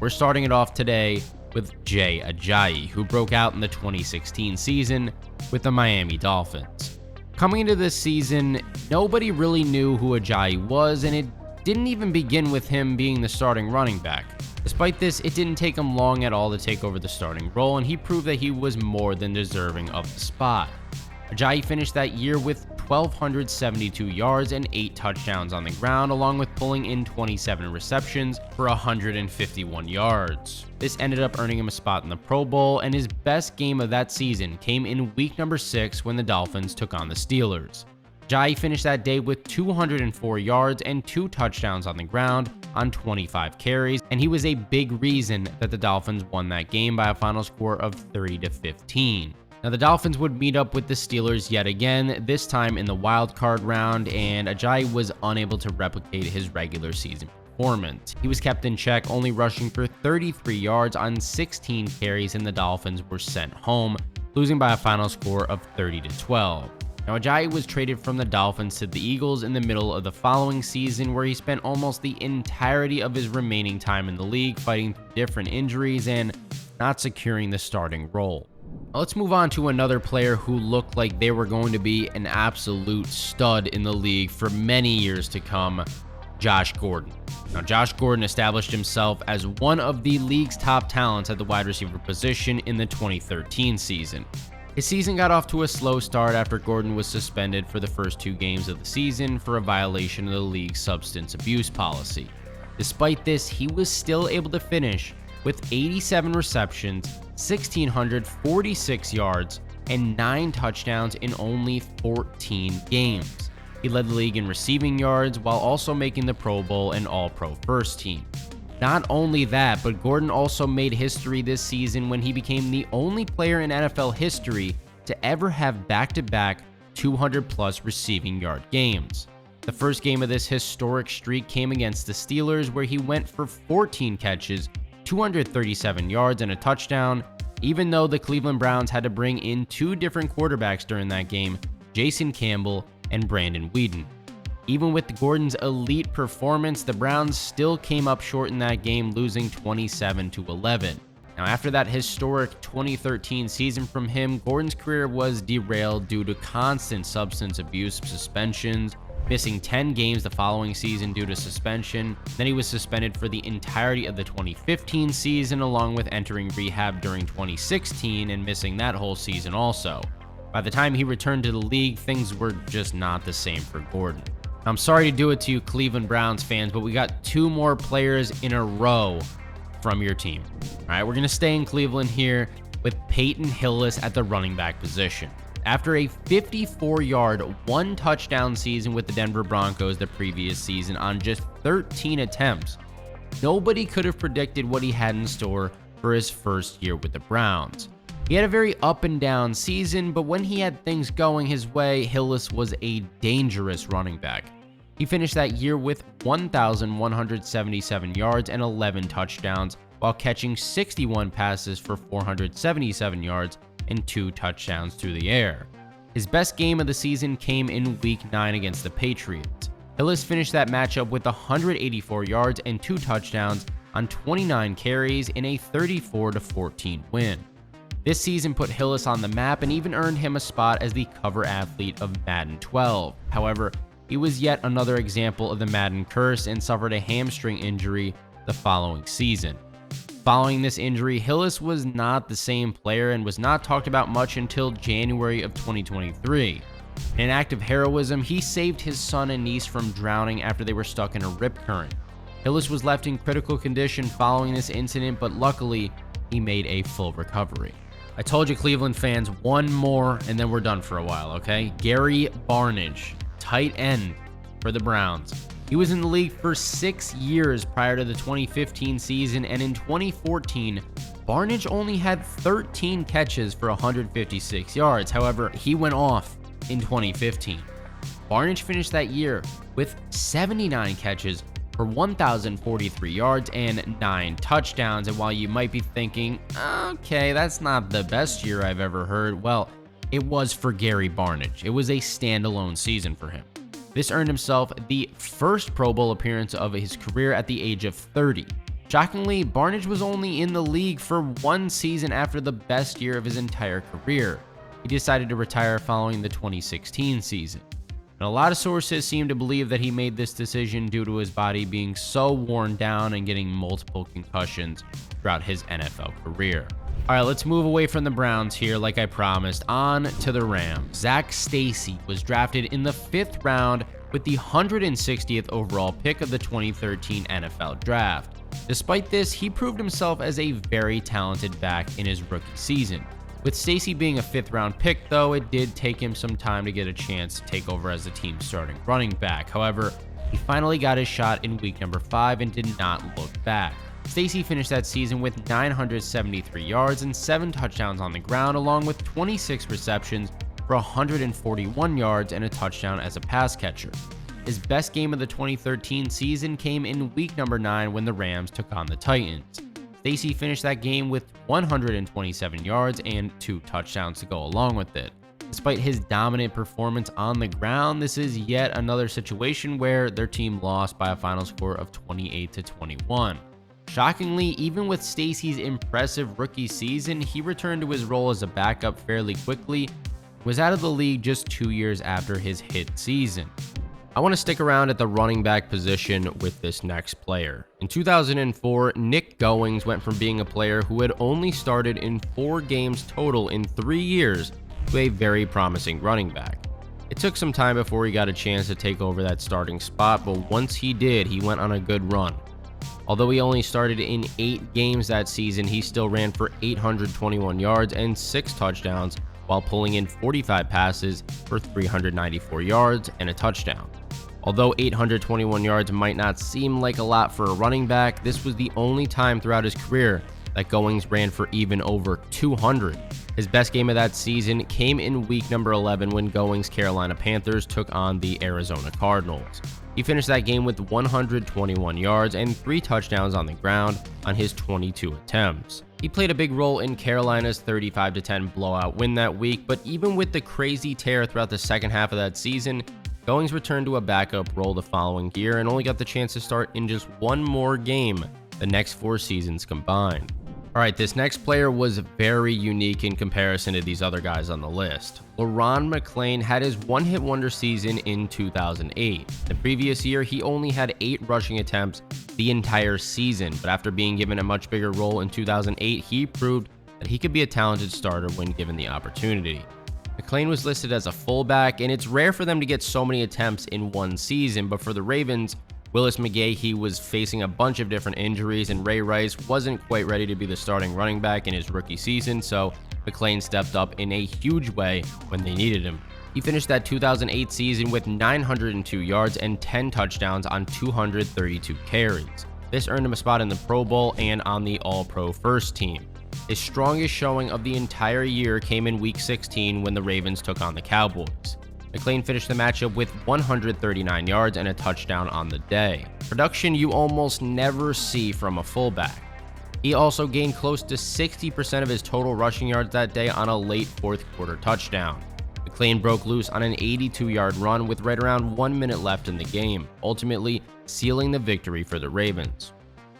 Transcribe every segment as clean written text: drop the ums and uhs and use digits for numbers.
We're starting it off today with Jay Ajayi, who broke out in the 2016 season with the Miami Dolphins. Coming into this season, nobody really knew who Ajayi was, and it didn't even begin with him being the starting running back. Despite this, it didn't take him long at all to take over the starting role, and he proved that he was more than deserving of the spot. Ajayi finished that year with 1,272 yards and 8 touchdowns on the ground, along with pulling in 27 receptions for 151 yards. This ended up earning him a spot in the Pro Bowl, and his best game of that season came in week number 6 when the Dolphins took on the Steelers. Ajayi finished that day with 204 yards and 2 touchdowns on the ground on 25 carries, and he was a big reason that the Dolphins won that game by a final score of 30-15. Now, the Dolphins would meet up with the Steelers yet again, this time in the wild card round, and Ajayi was unable to replicate his regular season performance. He was kept in check, only rushing for 33 yards on 16 carries, and the Dolphins were sent home, losing by a final score of 30-12. Now, Ajayi was traded from the Dolphins to the Eagles in the middle of the following season, where he spent almost the entirety of his remaining time in the league fighting through different injuries and not securing the starting role. Now, let's move on to another player who looked like they were going to be an absolute stud in the league for many years to come, Josh Gordon. Now, Josh Gordon established himself as one of the league's top talents at the wide receiver position in the 2013 season. His season got off to a slow start after Gordon was suspended for the first 2 games of the season for a violation of the league's substance abuse policy. Despite this, he was still able to finish with 87 receptions, 1,646 yards, and 9 touchdowns in only 14 games. He led the league in receiving yards while also making the Pro Bowl and All-Pro first team. Not only that, but Gordon also made history this season when he became the only player in NFL history to ever have back-to-back 200-plus receiving yard games. The first game of this historic streak came against the Steelers, where he went for 14 catches, 237 yards, and a touchdown, even though the Cleveland Browns had to bring in 2 different quarterbacks during that game, Jason Campbell and Brandon Weeden. Even with Gordon's elite performance, the Browns still came up short in that game, losing 27-11. Now, after that historic 2013 season from him, Gordon's career was derailed due to constant substance abuse suspensions, missing 10 games the following season due to suspension. Then he was suspended for the entirety of the 2015 season, along with entering rehab during 2016 and missing that whole season also. By the time he returned to the league, things were just not the same for Gordon. I'm sorry to do it to you Cleveland Browns fans, but we got 2 more players in a row from your team. All right, we're going to stay in Cleveland here with Peyton Hillis at the running back position. After a 54-yard, 1-touchdown season with the Denver Broncos the previous season on just 13 attempts, nobody could have predicted what he had in store for his first year with the Browns. He had a very up and down season, but when he had things going his way, Hillis was a dangerous running back. He finished that year with 1,177 yards and 11 touchdowns, while catching 61 passes for 477 yards and 2 touchdowns through the air. His best game of the season came in Week 9 against the Patriots. Hillis finished that matchup with 184 yards and 2 touchdowns on 29 carries in a 34-14 win. This season put Hillis on the map and even earned him a spot as the cover athlete of Madden 12. However, he was yet another example of the Madden curse and suffered a hamstring injury the following season. Following this injury, Hillis was not the same player and was not talked about much until January of 2023. In an act of heroism, he saved his son and niece from drowning after they were stuck in a rip current. Hillis was left in critical condition following this incident, but luckily, he made a full recovery. I told you, Cleveland fans, 1 more and then we're done for a while, okay? Gary Barnidge, tight end for the Browns. He was in the league for 6 years prior to the 2015 season, and in 2014, Barnidge only had 13 catches for 156 yards. However, he went off in 2015. Barnidge finished that year with 79 catches for 1,043 yards and 9 touchdowns. And while you might be thinking, okay, that's not the best year I've ever heard, well, it was for Gary Barnidge. It was a standalone season for him. This earned himself the first Pro Bowl appearance of his career at the age of 30. Shockingly, Barnidge was only in the league for one season after the best year of his entire career. He decided to retire following the 2016 season. And a lot of sources seem to believe that he made this decision due to his body being so worn down and getting multiple concussions throughout his NFL career. All right, let's move away from the Browns here, like I promised, on to the Rams. Zach Stacy was drafted in the 5th round with the 160th overall pick of the 2013 NFL Draft. Despite this, he proved himself as a very talented back in his rookie season. With Stacy being a 5th round pick, though, it did take him some time to get a chance to take over as the team's starting running back. However, he finally got his shot in week number 5 and did not look back. Stacy finished that season with 973 yards and 7 touchdowns on the ground, along with 26 receptions for 141 yards and a touchdown as a pass catcher. His best game of the 2013 season came in week number 9 when the Rams took on the Titans. Stacy finished that game with 127 yards and 2 touchdowns to go along with it. Despite his dominant performance on the ground, this is yet another situation where their team lost by a final score of 28-21. Shockingly, even with Stacy's impressive rookie season, he returned to his role as a backup fairly quickly, was out of the league just 2 years after his hit season. I want to stick around at the running back position with this next player. In 2004, Nick Goings went from being a player who had only started in 4 games total in 3 years to a very promising running back. It took some time before he got a chance to take over that starting spot, but once he did, he went on a good run. Although he only started in 8 games that season, he still ran for 821 yards and 6 touchdowns while pulling in 45 passes for 394 yards and a touchdown. Although 821 yards might not seem like a lot for a running back, this was the only time throughout his career that Goings ran for even over 200. His best game of that season came in week number 11 when Goings' Carolina Panthers took on the Arizona Cardinals. He finished that game with 121 yards and 3 touchdowns on the ground on his 22 attempts. He played a big role in Carolina's 35-10 blowout win that week, but even with the crazy tear throughout the second half of that season, Goings returned to a backup role the following year and only got the chance to start in just one more game the next 4 seasons combined. Alright, this next player was very unique in comparison to these other guys on the list. LaRon McClain had his one-hit wonder season in 2008. The previous year, he only had 8 rushing attempts the entire season, but after being given a much bigger role in 2008, he proved that he could be a talented starter when given the opportunity. McClain was listed as a fullback, and it's rare for them to get so many attempts in one season, but for the Ravens, Willis McGahee was facing a bunch of different injuries, and Ray Rice wasn't quite ready to be the starting running back in his rookie season, so McClain stepped up in a huge way when they needed him. He finished that 2008 season with 902 yards and 10 touchdowns on 232 carries. This earned him a spot in the Pro Bowl and on the All-Pro First Team. His strongest showing of the entire year came in Week 16 when the Ravens took on the Cowboys. McClain finished the matchup with 139 yards and a touchdown on the day. Production you almost never see from a fullback. He also gained close to 60% of his total rushing yards that day on a late 4th quarter touchdown. McClain broke loose on an 82-yard run with right around 1 minute left in the game, ultimately sealing the victory for the Ravens.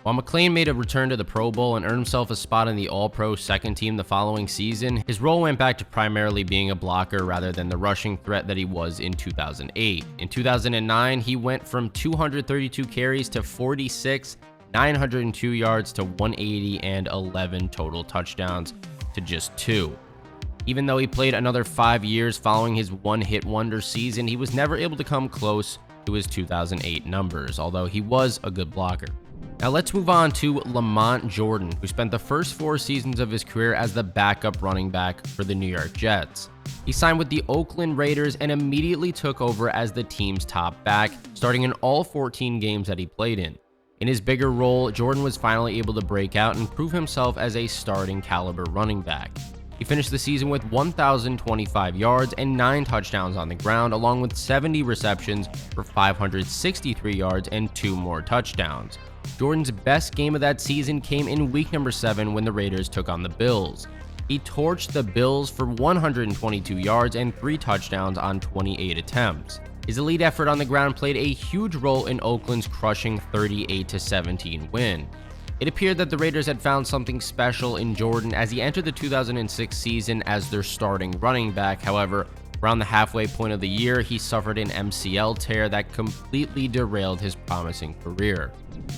While McClain made a return to the Pro Bowl and earned himself a spot in the All-Pro second team the following season, his role went back to primarily being a blocker rather than the rushing threat that he was in 2008. In 2009, he went from 232 carries to 46, 902 yards to 180, and 11 total touchdowns to just 2. Even though he played another 5 years following his one-hit wonder season, he was never able to come close to his 2008 numbers, although he was a good blocker. Now let's move on to Lamont Jordan, who spent the first 4 seasons of his career as the backup running back for the New York Jets. He signed with the Oakland Raiders and immediately took over as the team's top back, starting in all 14 games that he played in. In his bigger role, Jordan was finally able to break out and prove himself as a starting caliber running back. He finished the season with 1,025 yards and 9 touchdowns on the ground, along with 70 receptions for 563 yards and 2 more touchdowns. Jordan's best game of that season came in week number 7 when the Raiders took on the Bills. He torched the Bills for 122 yards and 3 touchdowns on 28 attempts. His elite effort on the ground played a huge role in Oakland's crushing 38-17 win. It appeared that the Raiders had found something special in Jordan as he entered the 2006 season as their starting running back. However, around the halfway point of the year, he suffered an MCL tear that completely derailed his promising career.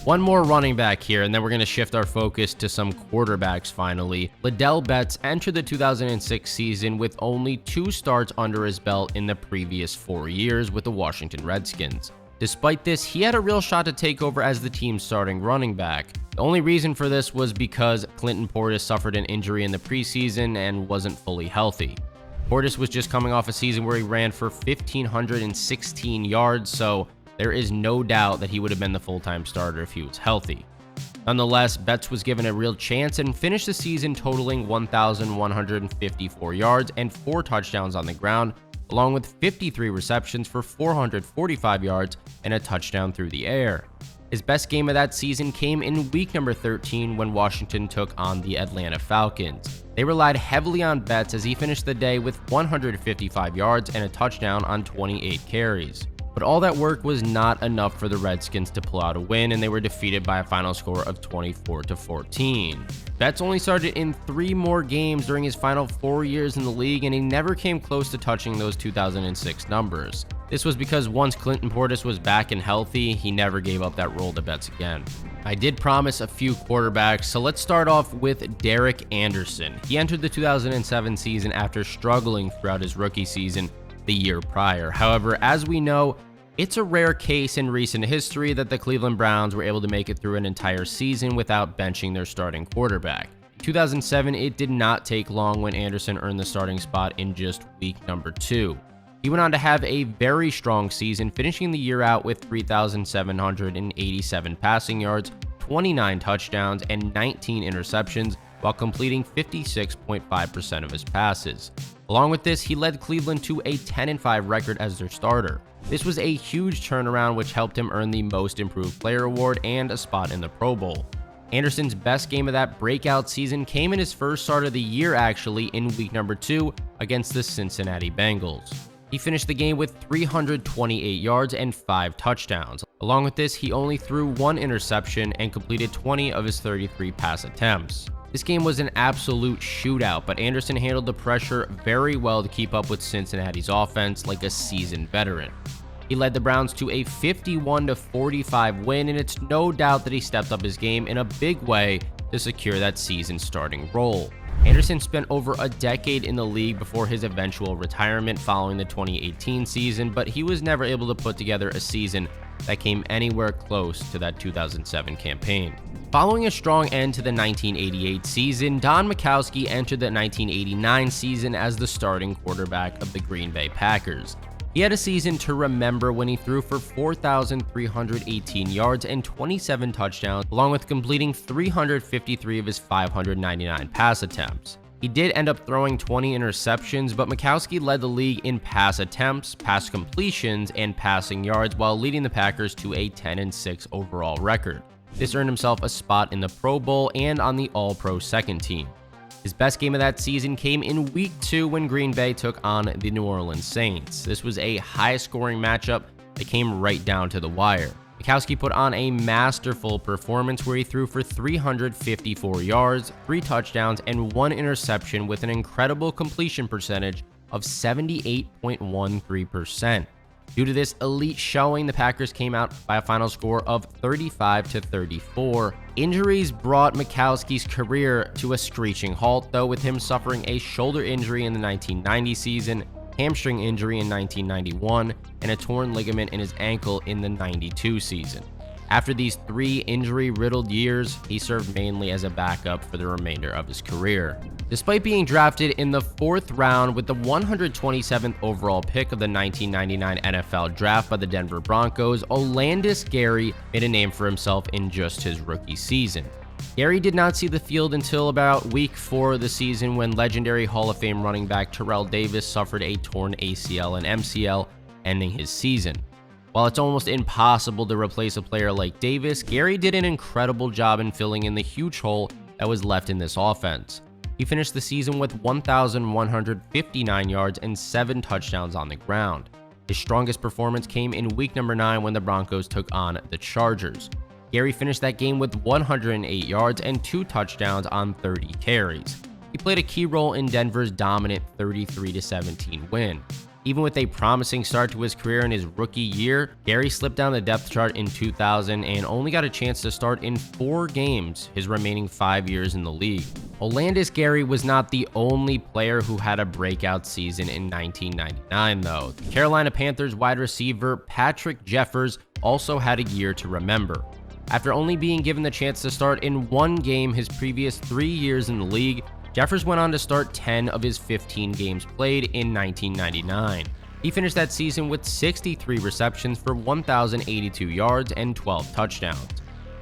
One more running back here, and then we're going to shift our focus to some quarterbacks finally. Ladell Betts entered the 2006 season with only 2 starts under his belt in the previous 4 years with the Washington Redskins. Despite this, he had a real shot to take over as the team's starting running back. The only reason for this was because Clinton Portis suffered an injury in the preseason and wasn't fully healthy. Portis was just coming off a season where he ran for 1,516 yards, so there is no doubt that he would have been the full-time starter if he was healthy. Nonetheless, Betts was given a real chance and finished the season totaling 1,154 yards and 4 touchdowns on the ground, along with 53 receptions for 445 yards and a touchdown through the air. His best game of that season came in week number 13 when Washington took on the Atlanta Falcons. They relied heavily on Betts as he finished the day with 155 yards and a touchdown on 28 carries. But all that work was not enough for the Redskins to pull out a win, and they were defeated by a final score of 24-14. Betts only started in 3 more games during his final 4 years in the league, and he never came close to touching those 2006 numbers. This was because once Clinton Portis was back and healthy, he never gave up that role to Betts again. I did promise a few quarterbacks, so let's start off with Derek Anderson. He entered the 2007 season after struggling throughout his rookie season the year prior. However, as we know, it's a rare case in recent history that the Cleveland Browns were able to make it through an entire season without benching their starting quarterback. In 2007, it did not take long when Anderson earned the starting spot in just week number 2. He went on to have a very strong season, finishing the year out with 3,787 passing yards, 29 touchdowns, and 19 interceptions, while completing 56.5% of his passes. Along with this, he led Cleveland to a 10-5 record as their starter. This was a huge turnaround which helped him earn the Most Improved Player award and a spot in the Pro Bowl. Anderson's best game of that breakout season came in his first start of the year actually in week number 2 against the Cincinnati Bengals. He finished the game with 328 yards and 5 touchdowns. Along with this, he only threw 1 interception and completed 20 of his 33 pass attempts. This game was an absolute shootout, but Anderson handled the pressure very well to keep up with Cincinnati's offense like a seasoned veteran. He led the Browns to a 51-45 win, and it's no doubt that he stepped up his game in a big way to secure that season starting role. Anderson spent over a decade in the league before his eventual retirement following the 2018 season, but he was never able to put together a season that came anywhere close to that 2007 campaign. Following a strong end to the 1988 season, Don Majkowski entered the 1989 season as the starting quarterback of the Green Bay Packers. He had a season to remember when he threw for 4,318 yards and 27 touchdowns, along with completing 353 of his 599 pass attempts. He did end up throwing 20 interceptions, but Majkowski led the league in pass attempts, pass completions, and passing yards while leading the Packers to a 10-6 overall record. This earned himself a spot in the Pro Bowl and on the All-Pro second team. His best game of that season came in week 2 when Green Bay took on the New Orleans Saints. This was a high-scoring matchup that came right down to the wire. Majkowski put on a masterful performance where he threw for 354 yards, 3 touchdowns, and 1 interception with an incredible completion percentage of 78.13%. Due to this elite showing, the Packers came out by a final score of 35-34. Injuries brought Majkowski's career to a screeching halt, though, with him suffering a shoulder injury in the 1990 season, hamstring injury in 1991, and a torn ligament in his ankle in the 92 season. After these 3 injury-riddled years, he served mainly as a backup for the remainder of his career. Despite being drafted in the 4th round with the 127th overall pick of the 1999 NFL Draft by the Denver Broncos, Olandis Gary made a name for himself in just his rookie season. Gary did not see the field until about week 4 of the season when legendary Hall of Fame running back Terrell Davis suffered a torn ACL and MCL, ending his season. While it's almost impossible to replace a player like Davis, Gary did an incredible job in filling in the huge hole that was left in this offense. He finished the season with 1,159 yards and 7 touchdowns on the ground. His strongest performance came in week number 9 when the Broncos took on the Chargers. Gary finished that game with 108 yards and 2 touchdowns on 30 carries. He played a key role in Denver's dominant 33-17 win. Even with a promising start to his career in his rookie year, Gary slipped down the depth chart in 2000 and only got a chance to start in 4 games his remaining 5 years in the league. Olandis Gary was not the only player who had a breakout season in 1999, though. The Carolina Panthers wide receiver Patrick Jeffers also had a year to remember. After only being given the chance to start in 1 game his previous 3 years in the league, Jeffers went on to start 10 of his 15 games played in 1999. He finished that season with 63 receptions for 1,082 yards and 12 touchdowns.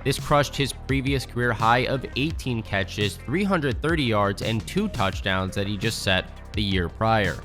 This crushed his previous career high of 18 catches, 330 yards, and 2 touchdowns that he just set the year prior.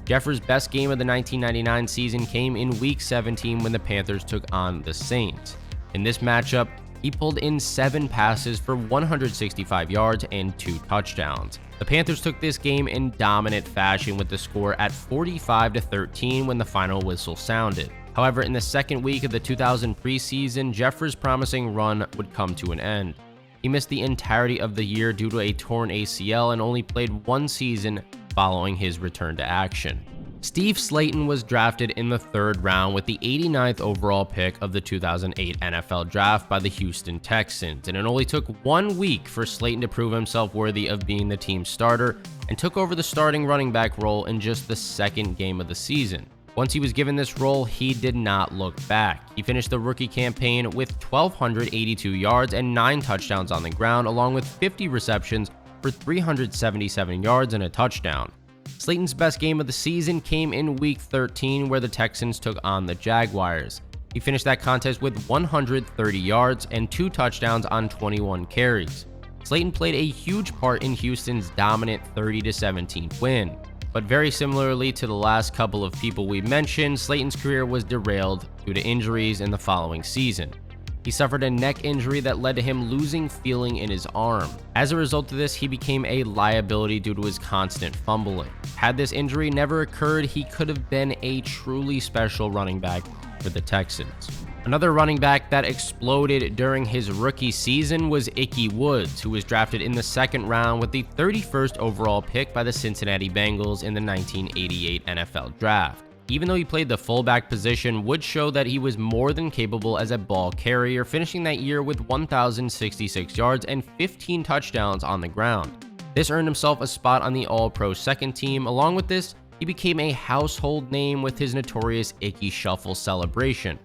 Jeffers' best game of the 1999 season came in Week 17 when the Panthers took on the Saints. In this matchup, he pulled in 7 passes for 165 yards and 2 touchdowns. The Panthers took this game in dominant fashion with the score at 45-13 when the final whistle sounded. However, in the second week of the 2000 preseason, Jeffers' promising run would come to an end. He missed the entirety of the year due to a torn ACL and only played 1 season following his return to action. Steve Slayton was drafted in the 3rd round with the 89th overall pick of the 2008 NFL Draft by the Houston Texans, and it only took 1 week for Slayton to prove himself worthy of being the team's starter and took over the starting running back role in just the 2nd game of the season. Once he was given this role, he did not look back. He finished the rookie campaign with 1,282 yards and 9 touchdowns on the ground, along with 50 receptions for 377 yards and a touchdown. Slayton's best game of the season came in Week 13, where the Texans took on the Jaguars. He finished that contest with 130 yards and 2 touchdowns on 21 carries. Slayton played a huge part in Houston's dominant 30-17 win. But very similarly to the last couple of people we mentioned, Slayton's career was derailed due to injuries in the following season. He suffered a neck injury that led to him losing feeling in his arm. As a result of this, he became a liability due to his constant fumbling. Had this injury never occurred, he could have been a truly special running back for the Texans. Another running back that exploded during his rookie season was Ickey Woods, who was drafted in the 2nd round with the 31st overall pick by the Cincinnati Bengals in the 1988 NFL Draft. Even though he played the fullback position, Woods showed that he was more than capable as a ball carrier, finishing that year with 1,066 yards and 15 touchdowns on the ground. This earned himself a spot on the All-Pro 2nd team. Along with this, he became a household name with his notorious Ickey Shuffle celebration.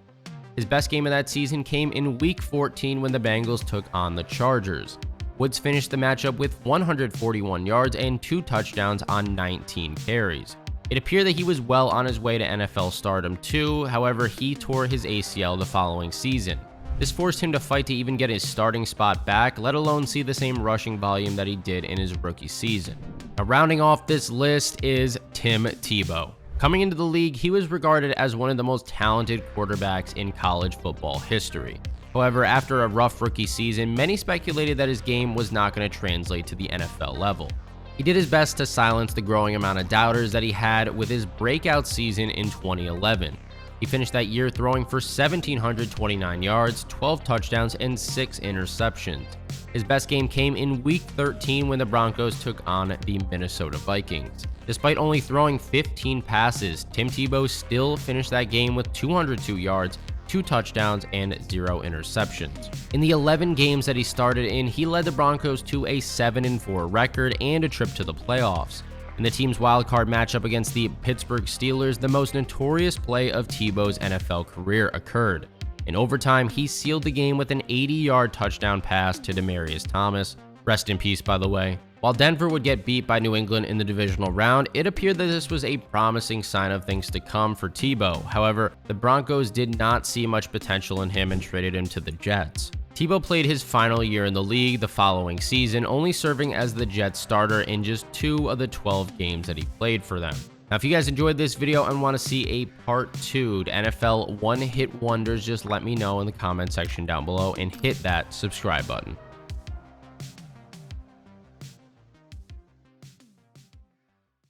His best game of that season came in Week 14 when the Bengals took on the Chargers. Woods finished the matchup with 141 yards and 2 touchdowns on 19 carries. It appeared that he was well on his way to NFL stardom too, however, he tore his ACL the following season. This forced him to fight to even get his starting spot back, let alone see the same rushing volume that he did in his rookie season. Now, rounding off this list is Tim Tebow. Coming into the league, he was regarded as one of the most talented quarterbacks in college football history. However, after a rough rookie season, many speculated that his game was not going to translate to the NFL level. He did his best to silence the growing amount of doubters that he had with his breakout season in 2011. He finished that year throwing for 1,729 yards, 12 touchdowns, and 6 interceptions. His best game came in Week 13 when the Broncos took on the Minnesota Vikings. Despite only throwing 15 passes, Tim Tebow still finished that game with 202 yards, 2 touchdowns, and 0 interceptions. In the 11 games that he started in, he led the Broncos to a 7-4 record and a trip to the playoffs. In the team's wildcard matchup against the Pittsburgh Steelers, the most notorious play of Tebow's NFL career occurred. In overtime, he sealed the game with an 80-yard touchdown pass to Demaryius Thomas. Rest in peace, by the way. While Denver would get beat by New England in the divisional round, it appeared that this was a promising sign of things to come for Tebow. However, the Broncos did not see much potential in him and traded him to the Jets. Tebow played his final year in the league the following season, only serving as the Jets starter in just 2 of the 12 games that he played for them. Now, if you guys enjoyed this video and want to see a part 2 to NFL one-hit wonders, just let me know in the comment section down below and hit that subscribe button.